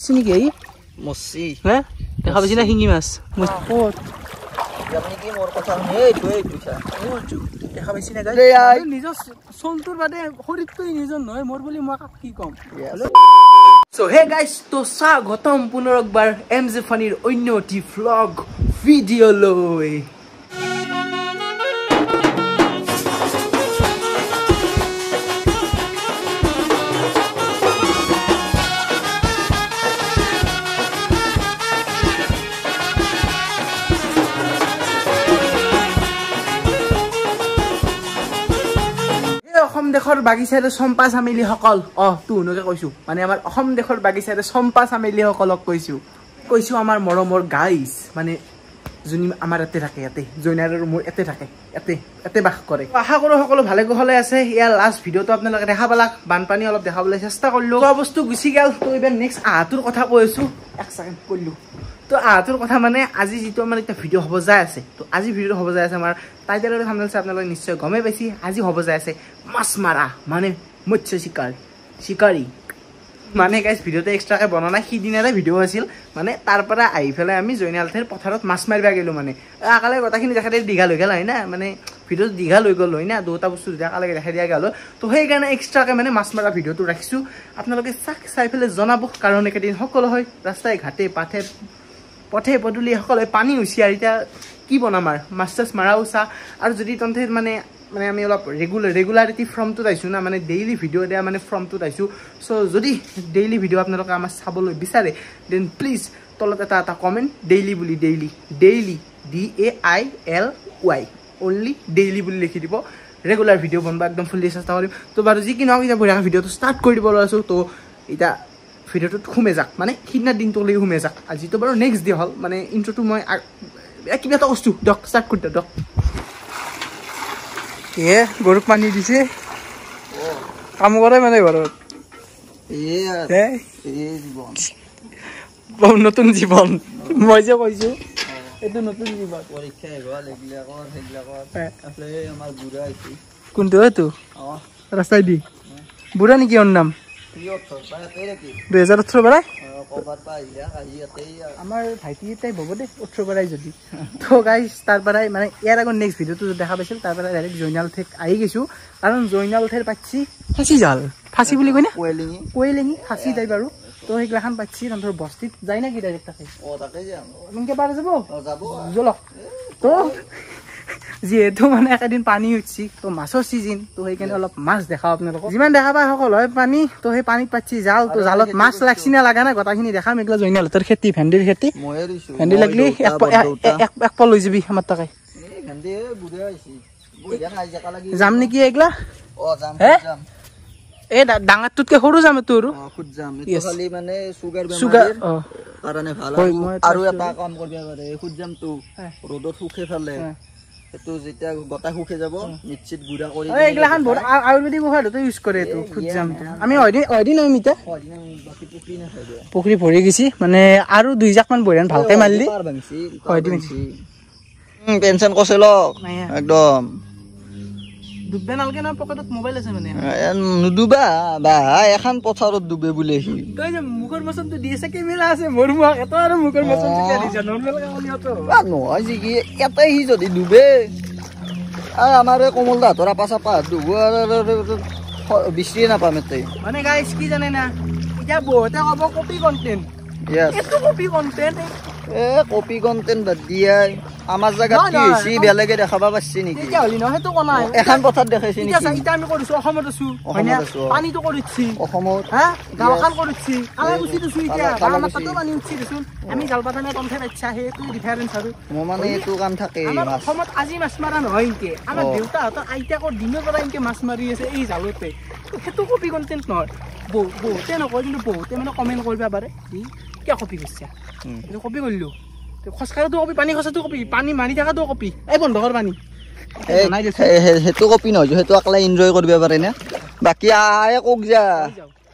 চিনি কি মছি হে দেখা পাইছি না শিঙি মাছ ক'ত আপুনি কি মোৰ কথা এই থৈ কৈছা দেখা পাইছি না নিজৰ চলটোৰ বাদে শৰীৰটোই নিজৰ নহয় মোৰ বুলি মই কি ক'ম So hey guys, to স্বাগতম পুনৰ একবাৰ এমজে ফানিৰ অন্য এটি ভ্লগ ভিডিঅ' লৈ অসম দেশৰ বাগিচাৰে চম্পা চামেলি সকল তুহনুকে কৈছো মানে আমাৰ অসম দেশৰ বাগিচাৰে চম্পা চামেলি সকলক কৈছো আমাৰ মৰমৰ গাইজ মানে যোনি আমাৰ এতে থাকে ইয়াতে জয়নাৰ আৰু মোৰ এতে থাকে এতে বাস কৰে আশা কৰো সকলো ভালে কুশলে আছে ইয়াৰ লাষ্ট ভিডিঅ'টো আপোনালোকে দেখা পালাক বানপানী অলপ দেখাবলৈ চেষ্টা কৰিলো খোৱা বস্তু গুচি গেল তো এবাৰ নেক্সট আহাটোৰ কথা কৈছো এক ছেকেণ্ড কৰিলো তো আহাটোৰ কথা মানে আজি যিটো আমাৰ এটা ভিডিঅ' হ'ব যায় আছে তো আজি ভিডিঅ'টো হ'ব যায় আছে আমাৰ টাইটেল আৰু থাম্বনেল আপোনালোকে নিশ্চয় গমেই পাইছি আজি হ'ব যায় আছে মাছ মাৰা মানে মৎস্য শিকাৰী মানে গাইজ ভিডিঅ'টো এক্সট্ৰাকে বনোৱা নাই সিদিনাৰে ভিডিঅ' আছিল মানে তাৰ পৰা আহি পেলাই আমি জয়নালথেৰ পথাৰত মাছ মাৰিব গ'লোঁ মানে একালে গোটেইখিনি দেখাতে দীঘল হৈ গ'ল হয় না মানে ভিডিঅ'টো দীঘল হৈ গ'ল হয় না দুটা বস্তু একেলগে দেখাই দিয়া গ'ল তো সেইকাৰণে এক্সট্ৰাকে মানে মাছ মৰা ভিডিঅ'টো ৰাখিছোঁ আপোনালোকে চাই পেলাই জনাব কাৰণ একেদিন সকলো হয় ৰাস্তাই ঘাটে পথে পদূলি সকলো পানী হৈছে আৰু এতিয়া কি বনাম আৰু মাছ চাছ মাৰাও চা আৰু যদি তহঁতে মানে আমি অলপ ৰেগুলাৰিটি ফ্ৰমটোত আহিছোঁ না মানে ডেইলি ভিডিঅ' দিয়া মানে ফ্ৰমটোত আহিছোঁ চ' যদি ডেইলি ভিডিঅ' আপোনালোকে আমাৰ চাবলৈ বিচাৰে দেন প্লিজ তলত এটা কমেণ্ট ডেইলি বুলি ডেইলি DAILY অনলি ডেইলি বুলি লিখি দিব ৰেগুলাৰ ভিডিঅ' বনাব একদম ফুল্লি চেষ্টা কৰিম তো বাৰু যি কি নহওক এতিয়া বঢ়িয়া ভিডিঅ'টো ষ্টাৰ্ট কৰি দিব লৈছোঁ তো এতিয়া ভিডিঅ'টোত সোমে যাক মানে সিদিনা দিনটোলৈকে সোমে যাক আজিতো বাৰু নেক্সট ডে হ'ল মানে ইণ্ট্ৰ'টো মই কিবা এটা বস্তু দিয়ক ষ্টাৰ্ট কৰি দিয়ক গৰুক পানী দিছে কাম কৰে মানে ঘৰত নতুন জীৱন মই যে কৈছো এইটো নতুন জীৱন কোনটো এইটো ৰাস্তাই দি বুঢ়া নেকি ওৰ নাম 2018 বাৰাই আমাৰ ভাইটি এটাই হ'ব দেই 18 বাৰাই যদি তো গাইজ তাৰ পৰাই মানে ইয়াৰ আগত নেক্সট ভিডিঅ'টো দেখা পাইছিল তাৰ পৰা ডাইৰেক্ট জয়নালথেক আহি গৈছোঁ কাৰণ জয়নালথেৰ পাইছি ফাঁচি জাল ফাঁচি বুলি কয় না কোৱেলিঙি ফাঁচি যায় বাৰু তো সেইগিলাখান পাইছি তহঁতৰ বস্তিত যায় না কি ডাইৰেক্ট তাতে এনেকৈ পাৰে যাব জলক তো যিহেতু মানে একেদিন পানী উঠছি তো মাছৰ চিজন তো সেইকাৰণে অলপ মাছ দেখাওঁ আপোনালোকক যিমান দেখা পায় সকলো হয় পানী তো সেই পানীত পাচ্ছি জাল তো জালত মাছ লাগছি না লাগা না গোটাখিনি দেখাম এইগিলা জয়নালহঁতৰ খেতি ভেন্দিৰ খেতি ভেন্দি লাগলি এক পল লৈ যাবি আমাৰ তাকে যাম নেকি এইগিলা এই ডাঙৰটোতকে সৰু যাম তোৰ মানে চুগাৰ কাৰণে ভাল আৰু এটা কাম কৰিব পাৰে খুদ যাম তো ৰ'দত শুকে ফেলে এটো যেতিয়া গটা শুকে যাব নিশ্চিত গুড়া কৰি এইগিলাখান বহুত আয়ুৰ্বেদিক ঔষধটো ইউজ কৰে এটো খুদ যামটো আমি অদিন মিটা পুখুৰী ভৰি গেছি মানে আৰু দুই জাক মান বঢ়িয়ান ভালকে মাৰলি টেনশন কছিল একদম ডুববে নালকে না পকেটত মোবাইল আছে মানে নুডুবা বা এখন পথাৰত ডুবে বুলি তই যে মুখৰ মছনটো দিছে কেমেৰা আছে মোৰ মুখ এটা আৰু মুখৰ মছনটো কে দিছ নৰমেল কালি হতো নহয় যি কি এটাই হি যদি ডুবে আর আমারে কমল দা তোরা পাছা পা ডুব বিস্ত্রি না পামেতে মানে গাইস কি জানে না এটা বহুতে কব কপি কন্টেন্ট এটো কপি কন্টেন্ট কপি কন্টেন্ট বাদ দিয়াই আমার জায়গা কি হইছি বেলেগে দেখাবা পাচ্ছি নেকি এটা হলি না হেতু কোনা এখন পথার দেখাইছি নেকি এটা আমি কৰিছো অসমত আছো হয়না পানী তো কৰিছি অসমত গাওখান কৰিছি কালা গুছি দিছি এতিয়া আমাৰ তাতো পানী উঠছি দিছুন আমি জালপাতানে তন্থে বাচ্চা হেতু ডিফাৰেন্স আৰু মো মানে এটো কাম থাকে আমাৰ অসমত আজি মাছ মাৰা নহয় ইনকে আমাৰ দেউতা হতৰ আইতাকৰ দিনৰ পৰা ইনকে মাছ মাৰি আছে এই জালতে হেতু কপি কন্টেন্ট নহয় বহুতে নকয় কিন্তু বহুতে মানে কমেন্ট কৰিবা পাৰে কি কপি কৰিছা এটো কপি কৰিলো খসকাটো কপি পানী খসাটো কপি পানী মাৰি থাকাটো কপি এই বন্ধ কৰ পানী হেতু কপি নহয় হেতু আকলা এনজয় কৰিব পাৰে না বাকি আয়ে কক যা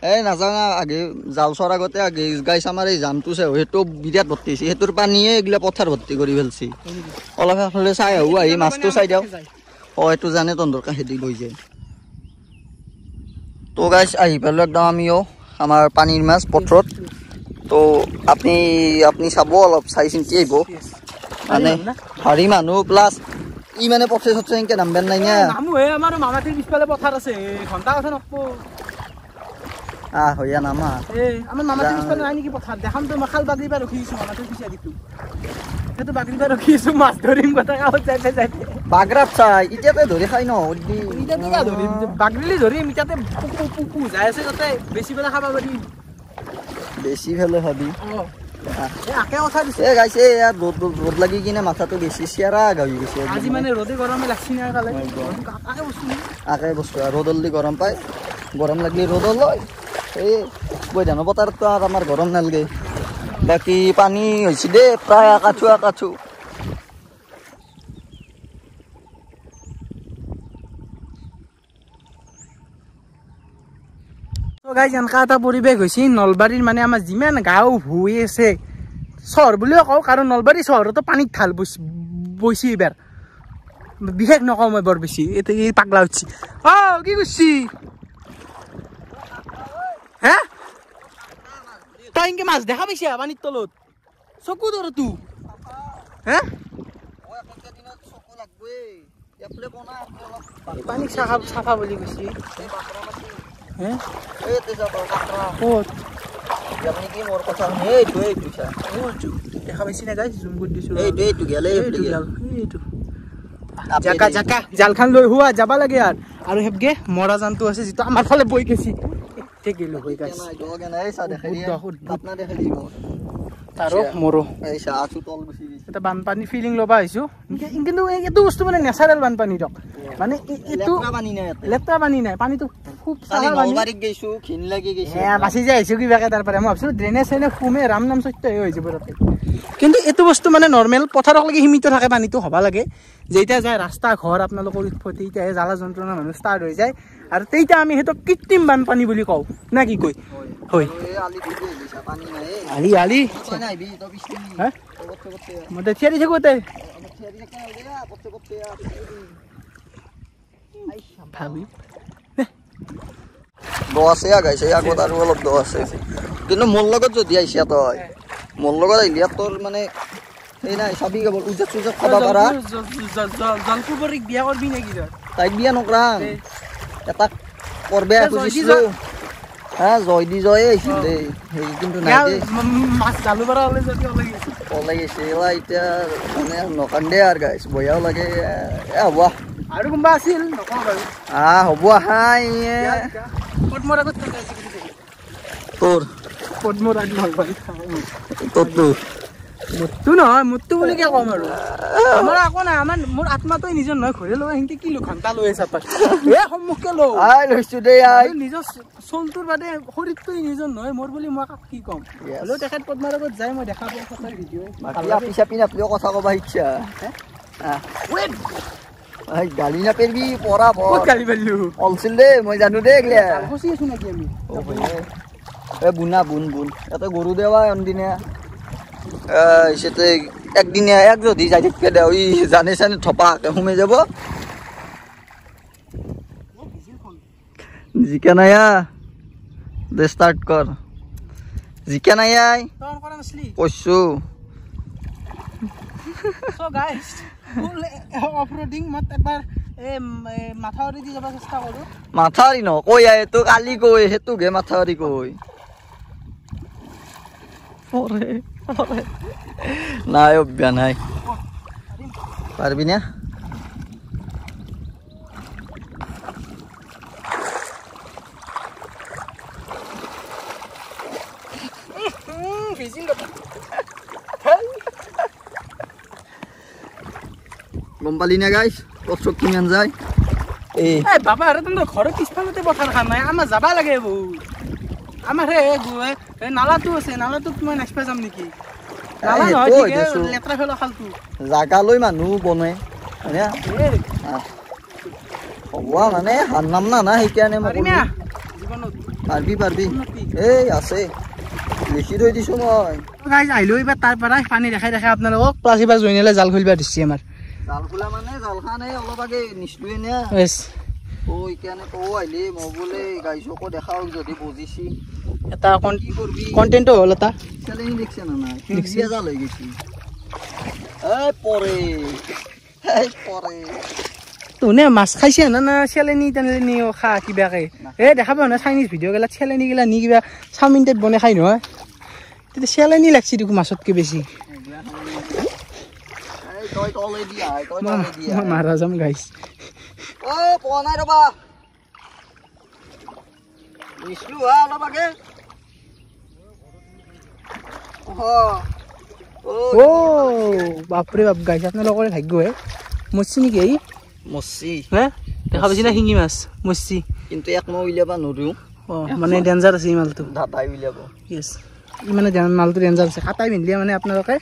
এই নাজানা আগে জাল চৰ আগতে আগে গাইছ আমাৰ এই জামটো আছে হেতু বিৰাট ভৰ্তিছে হেতুৰ পানীয়ে এগলা পথাৰ ভৰ্তি কৰি ফেলছি অলপ ফালে চাই আহু আহি মাছটো চাই দিও এটো জানে তন্দৰ কাহেদি লৈ যায় তো গাইছ আহি পেলো একদম আমিও আমাৰ পানীৰ মাছ পথাৰত তো আপনি চাব অলপ চাই চিন্তি আহিব মানে হাৰি মানুহ প্লাছ ই মানে পথে চথে এনেকে নামবেন নাই না নামোহে আমাৰ মামাটিৰ পিছফালে পথাৰ আছে ঘণ্টা কথা নকব হইয়া নামা আমাৰ মামাটিৰ পিছফালে নাই নেকি পথাৰ দেখাম তো মই খাল বাগৰি পৰা ৰখি আছো মামাটিৰ পিছে দিটো সেইটো বাগৰি পৰা ৰখি আছো মাছ ধৰিম কথা কাও যাইতে যাইতে বাগৰাত চাই ইতিয়াতে ধৰি খাই ন ইতিয়াতে না ধৰিম বাগৰিলি ধৰিম ইতিয়াতে পুকু যাই আছে তাতে বেছি বেলা খাবা পাৰি বেছি ফেলে হবি আকে কথা দিছে গাইছে ইয়াৰ ৰ'দ লাগি কিনে মাথাটো বেছি চিয়াৰা গাবি গৈছে আজি মানে ৰ'দে গৰমে লাগছি না কালে আকে বস্তু ৰ'দল দি গৰম পায় গৰম লাগলি ৰ'দল লয় এই বৈধান পথাৰতো আৰু আমাৰ গৰম নালগে বাকী পানী হৈছে দে প্ৰায় আকাঠু গাইজ এনেকা এটা পৰিৱেশ হৈছে নলবাৰীৰ মানে আমাৰ যিমান গাঁও হৈ আছে চহৰ বুলিও কওঁ কাৰণ নলবাৰী চহৰতো পানীত ঢাল বৈছি এইবাৰ বিশেষ নকওঁ মই বৰ বেছি এই পাগলা উঠছি কি কৰিছি হে তই এনেকে মাছ দেখা পাইছা পানীৰ তলত চকু ধৰ তো হে পানী চাফা বুলি কৈছি দেখা পাইছি না গাইজ জুম কৰি দিছো জালখান লৈ হোৱা যাবা লাগে আৰু হেবগে মৰা জানটো আছে যিটো আমাৰ ফালে বৈ গেছি গেলো হৈ গাইজ তাৰো মৰো এটা বানপানী ফিলিং ল'বা আহিছো কিন্তু এইটো বস্তু মানে নেচাৰেল বানপানী দিয়ক মানে এইটো লেতেৰা পানী নাই পানীটো খুব বাচি যাই আহিছো কিবাকে তাৰ পৰা মই ভাবিছো ড্ৰেনেজ চেনেজ ফুমে ৰাম নাম সত্য হৈ যাব তাতে কিন্তু এইটো বস্তু মানে নৰ্মেল পথাৰলৈকে সীমিত থাকে পানীটো হ'ব লাগে যেতিয়া যায় ৰাস্তা ঘৰ আপোনালোকৰ তেতিয়াহে জ্বালা যন্ত্ৰণা মানুহ ষ্টাৰ্ট হৈ যায় আৰু তেতিয়া আমি সেইটো কৃত্ৰিম বানপানী বুলি কওঁ না কি কয় হয় আলি মই থিয়াৰি থাকো তাই ভাবি দ আছে গাইছে আগত আৰু অলপ দ আছে কিন্তু মোৰ লগত যদি আহিছে তই মোৰ লগত আহিলি তোৰ মানে এই নাই চাবি কেৱল উজাত চুজাত খাব পাৰা জলকুবৰীক বিয়া কৰবি নেকি তাইক বিয়া নকৰাম এটা কৰবে খুজিছিলো জয় দি জয়ে আহিছিল দেই সেই কিন্তু নাই দেই মাছ জালু পৰা ওলাই যদি ওলাই গৈছে এতিয়া মানে নকান্দে আৰু গাইছ বয়াও লাগে হ'ব আৰু কোনোবা আছিল নকওঁ বাৰু হ'ব হাই পদ্মৰ আগত তোৰ পদ্মৰ আগ নলবাৰী তোৰটো মোৰটো নহয় মোৰটো বুলি কিয় ক'ম আৰু আমাৰ একো নাই আমাৰ মোৰ আত্মাটোৱে নিজৰ নহয় ঘৰে লৈ সিহঁতে কি ঘণ্টা লৈ আছে সন্মুখকে লৈছো দেই নিজৰ চলটোৰ বাদে শৰীৰটোৱে নিজৰ নহয় মোৰ বুলি মই কি ক'ম হ'লেও তেখেত পদ্মাৰ আগত যাই মই দেখা পাওঁ ভিডিঅ' কথা ক'বা ইচ্ছা গালি নাপাৰিবি পৰা গালি পাৰিলো অলছিল দেই মই জানো দেই ফচি আছো নেকি আমি বুনা বুন ইয়াতে গৰু দেৱা অনদিনীয়া একদিনীয়া এক যদি যাই থাকিব দে জানে চানে থপাকে সোমাই যাব জিকা নাইয়া দে ষ্টাৰ্ট কৰ জিকা নাইয়াই কৈছো মাথাউৰি ন কৈ তো কালি কৈ সেইটোকে মাথাউৰি কৈ নাই অভ্যা নাই পারবি না গম পালি না গাইস কষ্ট কিমান যায় এই বাবা আরে তোমরা ঘরে পিছফালতে পথার খান নাই আমার যাবা লাগে বউ আমার হে নালাটো আছে নালাটো মই নেক্সট যাম নেকি নালা নহয় ঠিক লেত্রা ফেলা খালটো জাগা লৈ মানুহ বনে হয়না হওয়া মানে হার নাম না না সেইকাৰণে মই পাৰবি পাৰবি এই আছে লিখি থৈ দিছো মই গাইজ আহিলো এবাৰ তাৰ পৰা পানী দেখাই দেখাই আপোনালোকক প্লাছ এবাৰ জইনেলে জাল খুলিবা দিছি আমাৰ জাল খোলা মানে জালখানে অলপ আগে নিছলুই না ওই কেন তো আইলি মই বলে গাইছকো দেখাও যদি বুঝিছি এটা কি করবি কন্টেন্ট হল এটা চ্যালেঞ্জ দেখছ না না ফিজিয়া যা লই গেছি এই পরে তুনে মাছ খাইছে না চেলেনি তেলেনি খা কিবাকে এ দেখাব না চাইনিজ ভিডিঅ' গেলা চেলেনি গেলা নি কিবা চাওমিন টাইপ বনাই খাই নহয় তেতিয়া চেলেনি লাগছি দেখো মাছতকে বেছি মাৰা যাম গাইছ পোৱা নাই ৰবা বুঝলো অলপ আগে ও বাপৰে বাপ গাইছ আপোনালোকৰে ভাগ্য হে মৰছি নেকি এই মৰছি হে দেখা পাইছি না শিঙি মাছ মৰছি কিন্তু এক মই উলিয়াবা নৰো মানে ডেঞ্জাৰ আছে এই মালটো ধাতাই উলিয়াব ইয়েস ই মানে মালটো ডেঞ্জাৰ আছে কাটাই পিন্ধিলে মানে আপোনালোকে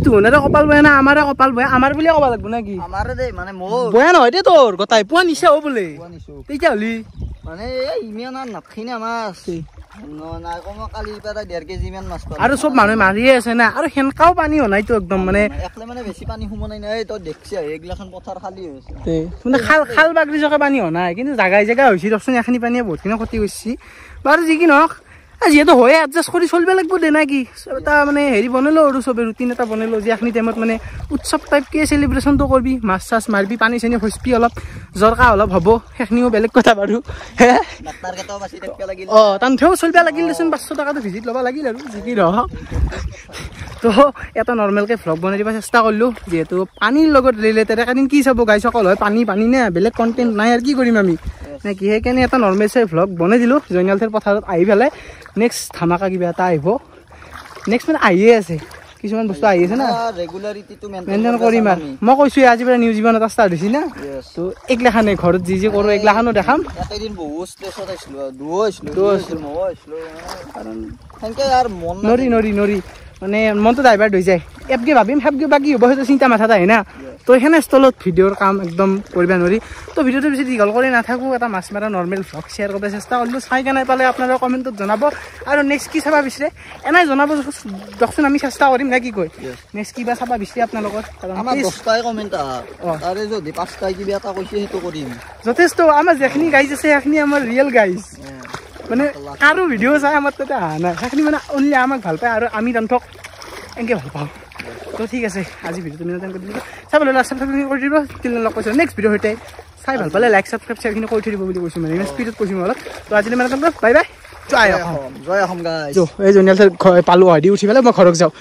তুহনাৰে কপাল বয়া না আমাৰে কপাল বয়া আমাৰ বুলিয়ে ক'ব লাগব না কি আমাৰে দে মানে মোৰ বয়া নহয় দে তোৰ গটাই পোৱা নিছা হ'ব বোলে তেতিয়া হলি মানে ইমান আৰ নাথিনা মাছ না কম কালি পাৰা 1.5 কেজি মান মাছ পালো আৰু সব মানুহ মাৰিয়ে আছে না আৰু হেনকাও পানী হনাইতো একদম মানে একলে মানে বেছি পানী হুম নাই নাই তো দেখছি এগলাখান পথাৰ খালি হৈছে তে মানে খাল বাগৰি জকা পানী হনাই কিন্তু জাগাই জাগা হৈছে দকচোন এখানি পানীয়ে বহুতখিনি ক্ষতি কৰিছি বাৰু যি কি নহওক যিহেতু হয় এডজাষ্ট কৰি চলিব লাগিব দে না কি এটা মানে হেৰি বনালো আৰু চবে ৰুটিন এটা বনালো যে এখনি টাইমত মানে উৎসৱ টাইপকে চেলিব্ৰেশ্যনটো কৰবি মাছ চাছ মাৰবি পানী চানী খচবি অলপ জৰকা অলপ হ'ব সেইখিনিও বেলেগ কথা বাৰু ডাক্তাৰ কেইটাও বাচি থাকিব লাগিল তানথেও চলিব লাগিল দেচোন 500 টকাটো ভিজিট ল'ব লাগিল আৰু যি কি নহওক তো এটা নৰ্মেলকে ভ্লগ বনাই দিব চেষ্টা কৰিলোঁ যিহেতু পানীৰ লগত ৰিলেটেড এদিন কি চাব গাইছ অকল হয় পানী নে বেলেগ কণ্টেণ্ট নাই আৰু কি কৰিম আমি নে কি সেইকাৰণে এটা নৰ্মেল চাই ভ্লগ বনাই দিলোঁ জয়নালথেৰ পথাৰত আহি পেলাই নেক্সট ধামাকা কিবা এটা আহিব নেক্সট মানে আহিয়ে আছে কিছুমান বস্তু আহি আছে না ৰেগুলাৰিটিটো মেইনটেইন কৰিম আৰু মই কৈছোঁ আজিৰ পৰা নিউ জীৱন এটা ষ্টাৰ্ট হৈছে না তো এইগিলাখানে ঘৰত যি যি কৰোঁ এইগিলাখানো দেখাম এদিন বহুত ষ্ট্ৰেছত আছিলোঁ দুও আছিলোঁ ময়ো আছিলোঁ কাৰণ সেনেকৈ আৰু মন নৰি মানে মনটো ডাইভাৰ্ট হৈ যায় এপকে ভাবিম হেপকে বাকী হ'ব সেইটো চিন্তা মাথাত আহে না তো সেনে স্থলত ভিডিঅ'ৰ কাম একদম কৰিব নোৱাৰি তো ভিডিঅ'টো বেছি দীঘল কৰি নাথাকোঁ এটা মাছ মাৰা নৰ্মেল ভ্লগ শ্বেয়াৰ কৰিব চেষ্টা কৰিলোঁ চাই কেনে পালে আপোনালোকে কমেণ্টত জনাব আৰু নেক্সট কি চাব বিচাৰে এনেই জনাব দিয়কচোন আমি চেষ্টা কৰিম নে কি কয় নেক্সট কিবা চাব বিচাৰে আপোনালোকৰ আমাৰ 10টাই কমেণ্ট তাৰে যদি 5টাই কিবা এটা কৈছে সেইটো কৰিম যথেষ্ট আমাৰ যেখিনি গাইজ আছে সেইখিনি আমাৰ ৰিয়েল গাইজ মানে কাৰো ভিডিঅ' চাই আমাৰ তাতে অহা নাই সেইখিনি মানে অনলি আমাক ভাল পায় আৰু আমি তান্থক এনেকৈ ভাল পাওঁ তো ঠিক আছে আজি ভিডিঅ'টো মেইনটেইন কৰি দিব চাবলৈ লাষ্ট কৰি দিব তিলন লগ কৈছোঁ নেক্সট ভিডিঅ' সৈতে চাই ভাল পালে লাইক ছাবস্ক্ৰাইব শ্বেয়াৰখিনি কৰি থৈ দিব বুলি কৈছোঁ মানে ইমান স্পীডত কৈছোঁ অলপ তো আজিলৈ মানে বাই বাই জয় অসম জয় অসম গাইজ এই জয়নাল পালোঁ হয় দি উঠি পেলাই মই ঘৰত যাওঁ